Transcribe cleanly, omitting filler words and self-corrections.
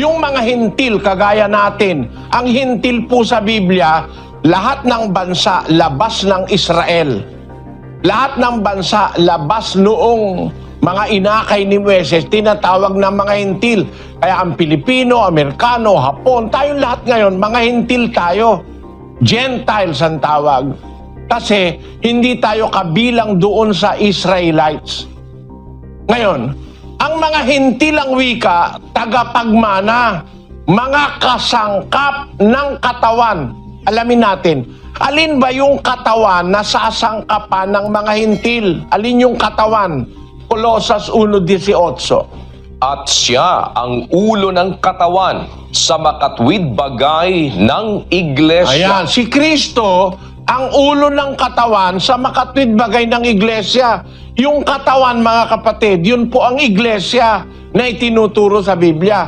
Yung mga hintil, kagaya natin, ang hintil po sa Biblia, lahat ng bansa labas ng Israel. Lahat ng bansa labas noong mga inakay ni Moises, tinatawag na mga hintil. Kaya ang Pilipino, Amerikano, Hapon, tayong lahat ngayon, mga hintil tayo. Gentiles ang tawag. Kasi hindi tayo kabilang doon sa Israelites. Ngayon, ang mga hintil ang wika, tagapagmana, mga kasangkap ng katawan. Alamin natin, alin ba yung katawan na sasangkapan ng mga hintil? Alin yung katawan? Colosas 1:18. At siya ang ulo ng katawan sa makatwid bagay ng iglesia. Ayan, si Kristo ang ulo ng katawan sa makatwid bagay ng iglesia. Yung katawan, mga kapatid, yun po ang iglesia na itinuturo sa Biblia.